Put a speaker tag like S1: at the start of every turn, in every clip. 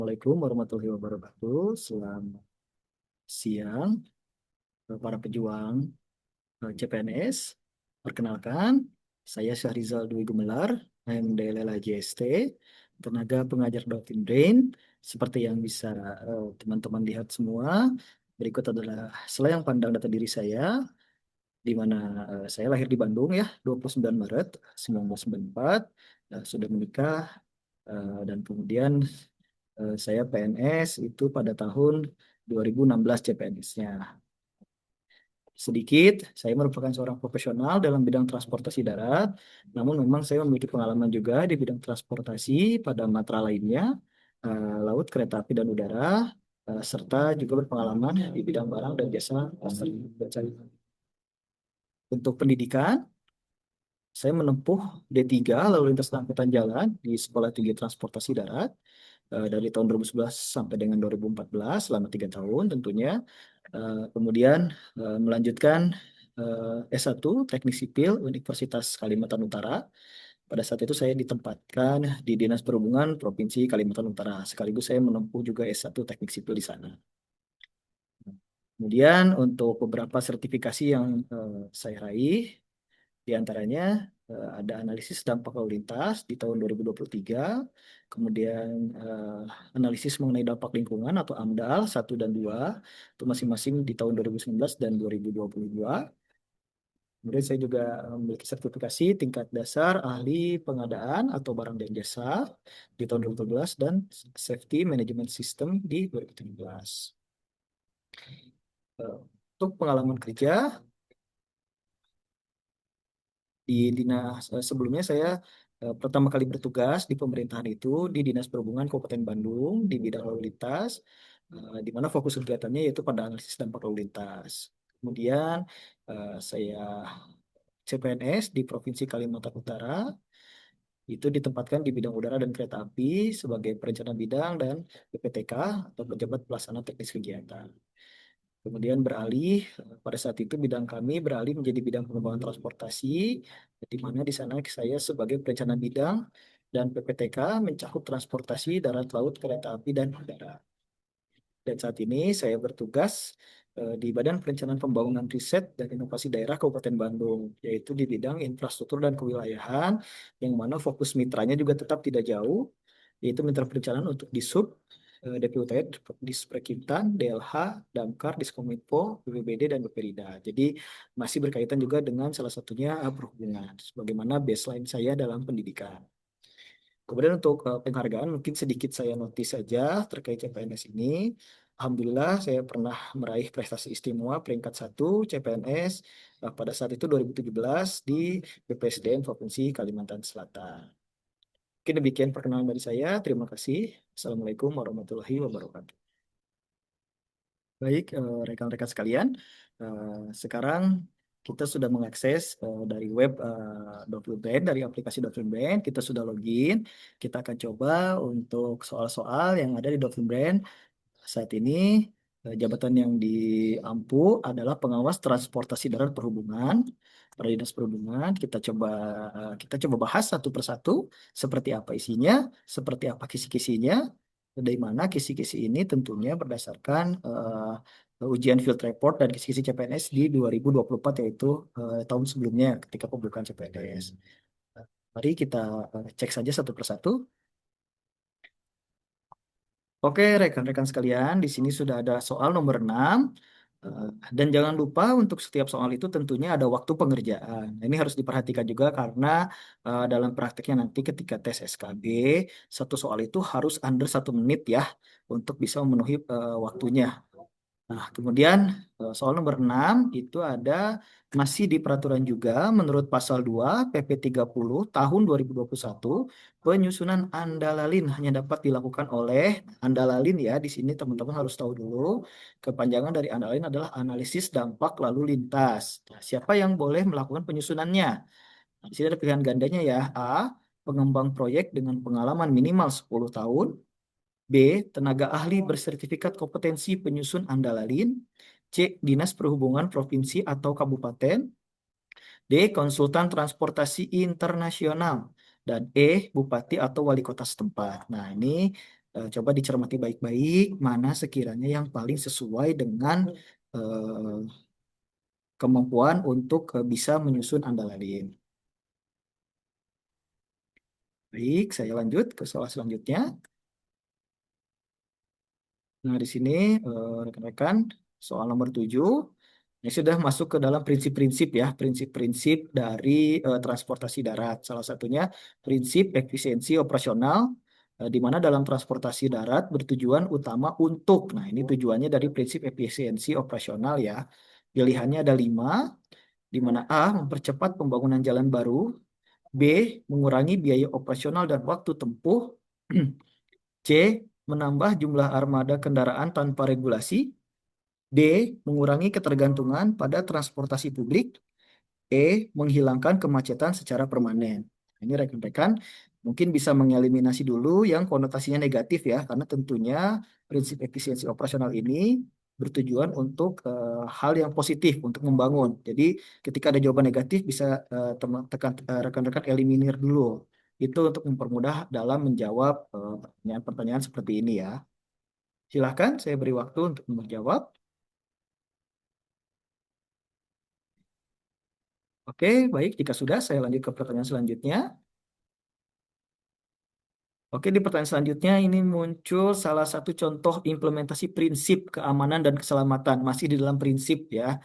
S1: Assalamualaikum warahmatullahi wabarakatuh. Selamat siang, para pejuang CPNS. Perkenalkan, saya Syahrizal Dwi Gumelar, MDLLA JST, tenaga pengajar Dolphin Brain. Seperti yang bisa teman-teman lihat semua, berikut adalah selayang pandang data diri saya, di mana saya lahir di Bandung ya, 29 Maret 1994, sudah menikah, dan kemudian saya PNS itu pada tahun 2016 CPNS-nya. Sedikit, saya merupakan seorang profesional dalam bidang transportasi darat, namun memang saya memiliki pengalaman juga di bidang transportasi pada matra lainnya, laut, kereta api, dan udara, serta juga berpengalaman di bidang barang dan jasa. Untuk pendidikan, saya menempuh D3 lalu lintas angkutan jalan di Sekolah Tinggi Transportasi Darat dari tahun 2011 sampai dengan 2014 selama 3 tahun tentunya. Kemudian melanjutkan S1 Teknik Sipil Universitas Kalimantan Utara. Pada saat itu saya ditempatkan di Dinas Perhubungan Provinsi Kalimantan Utara. Sekaligus saya menempuh juga S1 Teknik Sipil di sana. Kemudian untuk beberapa sertifikasi yang saya raih, di antaranya ada analisis dampak lalu lintas di tahun 2023, kemudian analisis mengenai dampak lingkungan atau AMDAL 1 dan 2, itu masing-masing di tahun 2019 dan 2022. Kemudian saya juga memiliki sertifikasi tingkat dasar ahli pengadaan atau barang dan jasa di tahun 2012 dan Safety Management System di 2017. Untuk pengalaman kerja, di dinas sebelumnya saya pertama kali bertugas di pemerintahan itu di Dinas Perhubungan Kabupaten Bandung di bidang lalu lintas, di mana fokus kegiatannya yaitu pada analisis dampak lalu lintas. Kemudian saya CPNS di Provinsi Kalimantan Utara, itu ditempatkan di bidang udara dan kereta api sebagai perencana bidang dan PPTK atau pejabat pelaksana teknis kegiatan. Kemudian beralih, pada saat itu bidang kami beralih menjadi bidang pengembangan transportasi, di mana di sana saya sebagai perencana bidang dan PPTK mencakup transportasi darat, laut, kereta api, dan udara. Dan saat ini saya bertugas di Badan Perencanaan Pembangunan Riset dan Inovasi Daerah Kabupaten Bandung, yaitu di bidang infrastruktur dan kewilayahan, yang mana fokus mitranya juga tetap tidak jauh, yaitu mitra perencanaan untuk Disub, DPUTN, Disperkintan, DLH, Damkar, Diskominfo, BPBD, dan BPRIDA. Jadi masih berkaitan juga dengan salah satunya perhubungan, sebagaimana baseline saya dalam pendidikan. Kemudian untuk penghargaan mungkin sedikit saya notis saja terkait CPNS ini. Alhamdulillah saya pernah meraih prestasi istimewa peringkat 1 CPNS pada saat itu 2017 di BPSDM Provinsi Kalimantan Selatan. Mungkin demikian perkenalan dari saya. Terima kasih. Assalamualaikum warahmatullahi wabarakatuh. Baik, rekan-rekan sekalian, sekarang kita sudah mengakses dari web Dolphin, dari aplikasi Dolphin Brain, kita sudah login. Kita akan coba untuk soal-soal yang ada di Dolphin Brain. Saat ini jabatan yang diampu adalah pengawas transportasi darat perhubungan pada Dinas Perhubungan. Kita coba bahas satu persatu seperti apa isinya, seperti apa kisi-kisinya, dari mana kisi-kisi ini tentunya berdasarkan ujian field report dan kisi-kisi CPNS di 2024, yaitu tahun sebelumnya ketika pembukaan CPNS. Mari kita cek saja satu persatu. Oke, rekan-rekan sekalian, di sini sudah ada soal nomor 6. Dan jangan lupa untuk setiap soal itu tentunya ada waktu pengerjaan. Nah, ini harus diperhatikan juga karena dalam prakteknya nanti ketika tes SKB, satu soal itu harus under 1 menit ya, untuk bisa memenuhi waktunya. Nah, kemudian soal nomor 6 itu ada masih di peraturan juga menurut pasal 2 PP 30 tahun 2021, penyusunan andalalin hanya dapat dilakukan oleh andalalin ya. Di sini teman-teman harus tahu dulu kepanjangan dari andalalin adalah analisis dampak lalu lintas. Nah, siapa yang boleh melakukan penyusunannya? Nah, di sini ada pilihan gandanya ya. A, pengembang proyek dengan pengalaman minimal 10 tahun. B, tenaga ahli bersertifikat kompetensi penyusun andalalin. C, Dinas Perhubungan Provinsi atau Kabupaten. D, konsultan transportasi internasional. Dan E, bupati atau wali kota setempat. Nah, ini Coba dicermati baik-baik mana sekiranya yang paling sesuai dengan eh, kemampuan untuk bisa menyusun andalin. Baik, saya lanjut ke soal selanjutnya. Nah, di sini rekan-rekan soal nomor 7 ini sudah masuk ke dalam prinsip-prinsip ya, prinsip-prinsip dari transportasi darat. Salah satunya prinsip efisiensi operasional, di mana dalam transportasi darat bertujuan utama untuk, nah ini tujuannya dari prinsip efisiensi operasional ya. Pilihannya ada 5, di mana A, mempercepat pembangunan jalan baru, B, mengurangi biaya operasional dan waktu tempuh, C, menambah jumlah armada kendaraan tanpa regulasi, D, mengurangi ketergantungan pada transportasi publik, menghilangkan kemacetan secara permanen. Ini rekan-rekan mungkin bisa mengeliminasi dulu yang konotasinya negatif ya, karena tentunya prinsip efisiensi operasional ini bertujuan untuk hal yang positif untuk membangun. Jadi ketika ada jawaban negatif bisa rekan-rekan eliminir dulu. Itu untuk mempermudah dalam menjawab pertanyaan-pertanyaan seperti ini ya. Silahkan saya beri waktu untuk menjawab. Oke, baik. Jika sudah, saya lanjut ke pertanyaan selanjutnya. Oke, di pertanyaan selanjutnya ini muncul salah satu contoh implementasi prinsip keamanan dan keselamatan. Masih di dalam prinsip ya.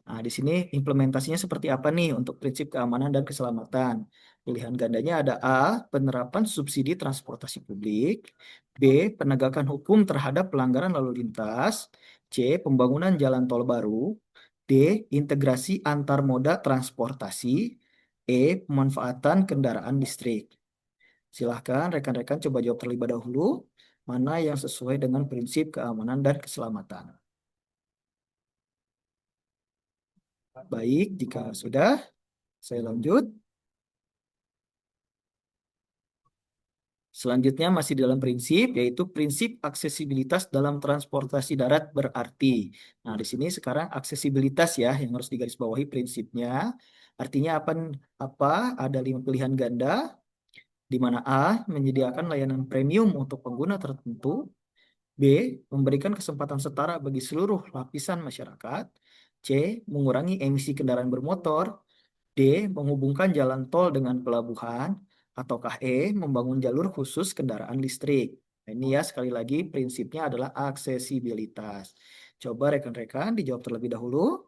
S1: Nah, di sini implementasinya seperti apa nih untuk prinsip keamanan dan keselamatan? Pilihan gandanya ada A, penerapan subsidi transportasi publik, B, penegakan hukum terhadap pelanggaran lalu lintas, C, pembangunan jalan tol baru, D, integrasi antar moda transportasi, pemanfaatan kendaraan listrik. Silahkan rekan-rekan coba jawab terlebih dahulu, mana yang sesuai dengan prinsip keamanan dan keselamatan. Baik, jika sudah, saya lanjut. Selanjutnya masih dalam prinsip, yaitu prinsip aksesibilitas dalam transportasi darat berarti. Nah, di sini sekarang aksesibilitas ya yang harus digarisbawahi prinsipnya. Artinya apa? Apa? Ada 5 pilihan ganda, di mana A, menyediakan layanan premium untuk pengguna tertentu, B, memberikan kesempatan setara bagi seluruh lapisan masyarakat, C, mengurangi emisi kendaraan bermotor, D, menghubungkan jalan tol dengan pelabuhan, ataukah membangun jalur khusus kendaraan listrik. Nah, ini ya sekali lagi prinsipnya adalah aksesibilitas. Coba rekan-rekan dijawab terlebih dahulu.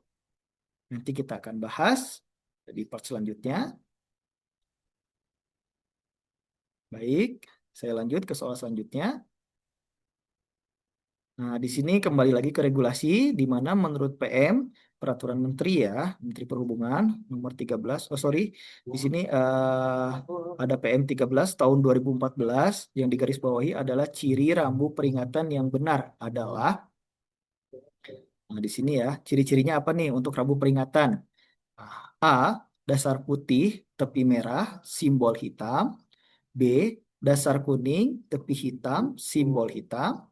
S1: Nanti kita akan bahas di part selanjutnya. Baik, saya lanjut ke soal selanjutnya. Nah, di sini kembali lagi ke regulasi, di mana menurut PM, Peraturan Menteri ya, Menteri Perhubungan nomor 13, oh sorry, di sini ada PM 13 tahun 2014 yang digarisbawahi adalah ciri rambu peringatan yang benar adalah, nah di sini ya, ciri-cirinya apa nih untuk rambu peringatan? A, dasar putih, tepi merah, simbol hitam. B, dasar kuning, tepi hitam, simbol hitam.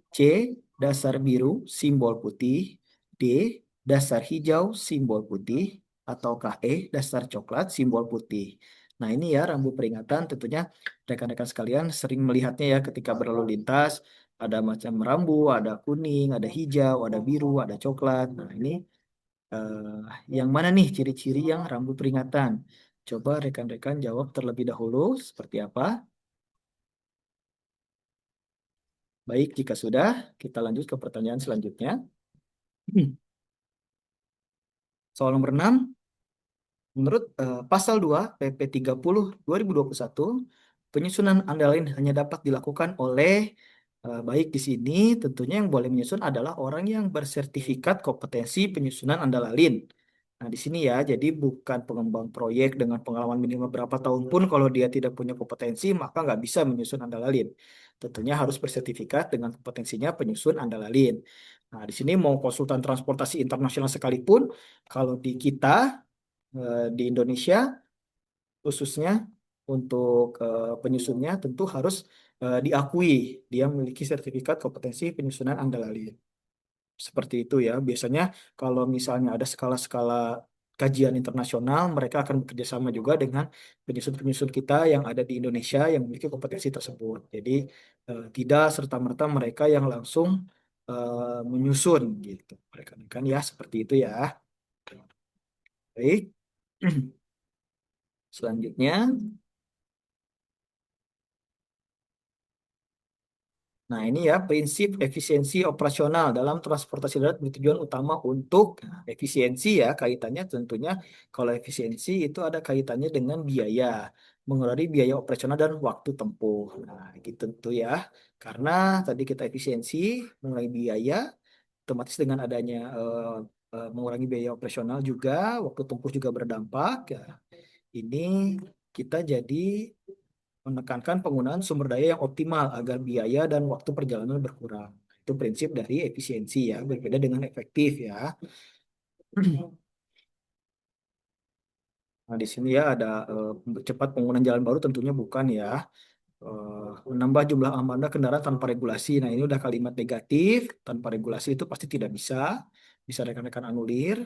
S1: C, dasar biru, simbol putih. D, dasar hijau, simbol putih. Ataukah dasar coklat, simbol putih. Nah, ini ya rambu peringatan tentunya rekan-rekan sekalian sering melihatnya ya ketika berlalu lintas. Ada macam rambu, ada kuning, ada hijau, ada biru, ada coklat. Nah, ini eh, yang mana nih ciri-ciri yang rambu peringatan? Coba rekan-rekan jawab terlebih dahulu seperti apa? Baik, jika sudah, kita lanjut ke pertanyaan selanjutnya. Soal nomor 6, menurut pasal 2 PP 30 2021, penyusunan andalin hanya dapat dilakukan oleh baik di sini tentunya yang boleh menyusun adalah orang yang bersertifikat kompetensi penyusunan andalin. Nah, di sini ya, jadi bukan pengembang proyek dengan pengalaman minimal berapa tahun pun kalau dia tidak punya kompetensi, maka nggak bisa menyusun andalin. Tentunya harus bersertifikat dengan kompetensinya penyusun andalin. Nah, di sini mau konsultan transportasi internasional sekalipun, kalau di kita, di Indonesia, khususnya untuk penyusunnya tentu harus diakui dia memiliki sertifikat kompetensi penyusunan andalin. Seperti itu ya. Biasanya kalau misalnya ada skala-skala kajian internasional, mereka akan bekerja sama juga dengan penyusun-penyusun kita yang ada di Indonesia yang memiliki kompetensi tersebut. Jadi tidak serta-merta mereka yang langsung menyusun gitu. Mereka kan ya seperti itu ya. Baik. Selanjutnya, nah ini ya prinsip efisiensi operasional dalam transportasi darat bertujuan utama untuk efisiensi ya kaitannya tentunya kalau efisiensi itu ada kaitannya dengan biaya, mengurangi biaya operasional dan waktu tempuh. Nah, gitu tentu ya. Karena tadi kita efisiensi, mengurangi biaya, otomatis dengan adanya mengurangi biaya operasional juga, waktu tempuh juga berdampak ya. Ini kita jadi menekankan penggunaan sumber daya yang optimal agar biaya dan waktu perjalanan berkurang. Itu prinsip dari efisiensi ya, berbeda dengan efektif ya. Nah, di sini ya ada cepat penggunaan jalan baru tentunya bukan ya. Menambah jumlah armada kendaraan tanpa regulasi. Nah, ini udah kalimat negatif. Tanpa regulasi itu pasti tidak bisa. Bisa rekan-rekan anulir.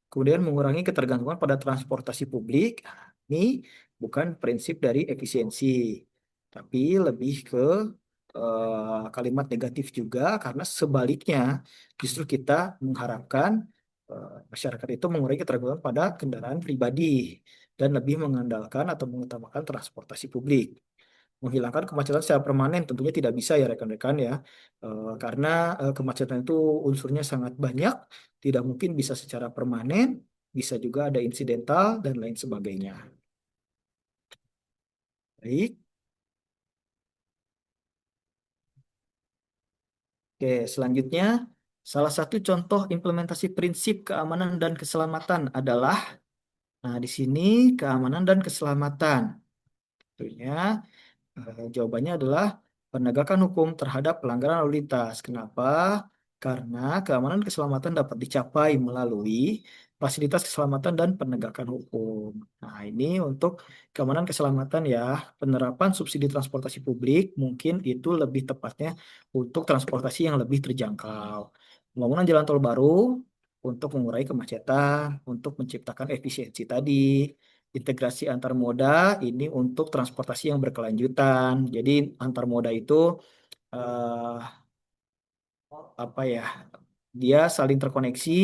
S1: Kemudian mengurangi ketergantungan pada transportasi publik. Ini bukan prinsip dari efisiensi, tapi lebih ke kalimat negatif juga karena sebaliknya justru kita mengharapkan masyarakat itu mengurangi ketergantungan pada kendaraan pribadi dan lebih mengandalkan atau mengutamakan transportasi publik. Menghilangkan kemacetan secara permanen tentunya tidak bisa ya rekan-rekan ya. Karena kemacetan itu unsurnya sangat banyak, tidak mungkin bisa secara permanen, bisa juga ada insidental dan lain sebagainya. Baik, oke selanjutnya salah satu contoh implementasi prinsip keamanan dan keselamatan adalah, nah di sini keamanan dan keselamatan. Tentunya jawabannya adalah penegakan hukum terhadap pelanggaran lalu lintas. Kenapa? Karena keamanan keselamatan dapat dicapai melalui fasilitas keselamatan dan penegakan hukum. Nah, ini untuk keamanan keselamatan ya, penerapan subsidi transportasi publik mungkin itu lebih tepatnya untuk transportasi yang lebih terjangkau. Pembangunan jalan tol baru untuk mengurai kemacetan, untuk menciptakan efisiensi tadi, integrasi antar moda ini untuk transportasi yang berkelanjutan. Jadi antar moda itu eh, apa ya? Dia saling terkoneksi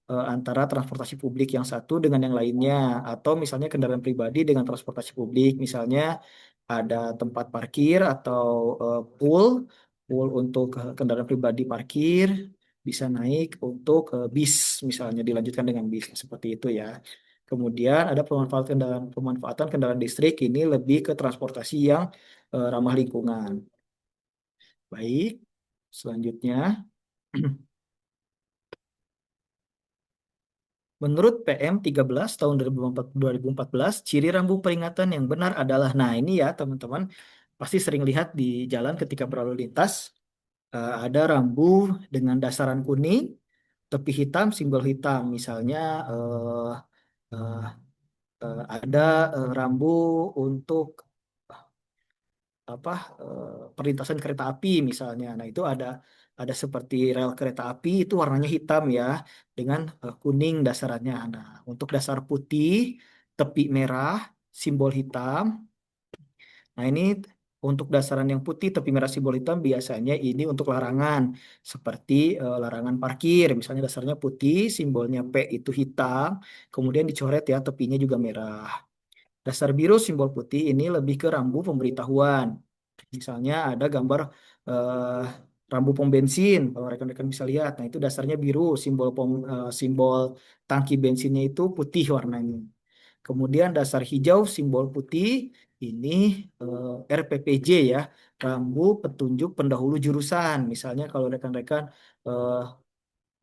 S1: antara transportasi publik yang satu dengan yang lainnya, atau misalnya kendaraan pribadi dengan transportasi publik, misalnya ada tempat parkir atau pool untuk kendaraan pribadi parkir bisa naik untuk bis, misalnya dilanjutkan dengan bis seperti itu ya. Kemudian ada pemanfaatan kendaraan listrik ini lebih ke transportasi yang ramah lingkungan. Baik, selanjutnya. Menurut PM 13 tahun 2014, ciri rambu peringatan yang benar adalah, nah ini ya teman-teman, pasti sering lihat di jalan ketika berlalu lintas, ada rambu dengan dasaran kuning, tepi hitam, simbol hitam. Misalnya eh, eh, ada rambu untuk apa perlintasan kereta api misalnya. Nah, itu ada seperti rel kereta api itu warnanya hitam ya dengan kuning dasarannya. Nah, untuk dasar putih, tepi merah, simbol hitam. Nah, ini untuk dasaran yang putih, tepi merah, simbol hitam biasanya ini untuk larangan seperti larangan parkir. Misalnya dasarnya putih, simbolnya P itu hitam, kemudian dicoret ya tepinya juga merah. Dasar biru simbol putih ini lebih ke rambu pemberitahuan. Misalnya ada gambar eh, rambu pom bensin, kalau rekan-rekan bisa lihat. Nah, itu dasarnya biru, simbol tangki bensinnya itu putih warnanya. Kemudian dasar hijau simbol putih ini RPPJ ya, rambu petunjuk pendahulu jurusan. Misalnya kalau rekan-rekan eh,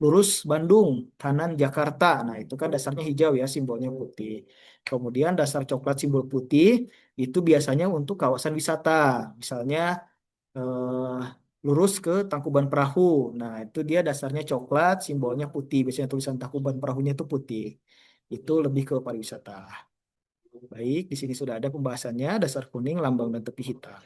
S1: lurus Bandung, kanan Jakarta. Nah, itu kan dasarnya hijau ya, simbolnya putih. Kemudian dasar coklat simbol putih itu biasanya untuk kawasan wisata. Misalnya eh, lurus ke Tangkuban Perahu. Nah, itu dia dasarnya coklat, simbolnya putih. Biasanya tulisan Tangkuban Perahunya itu putih. Itu lebih ke pariwisata. Baik, di sini sudah ada pembahasannya, dasar kuning, lambang dan tepi hitam.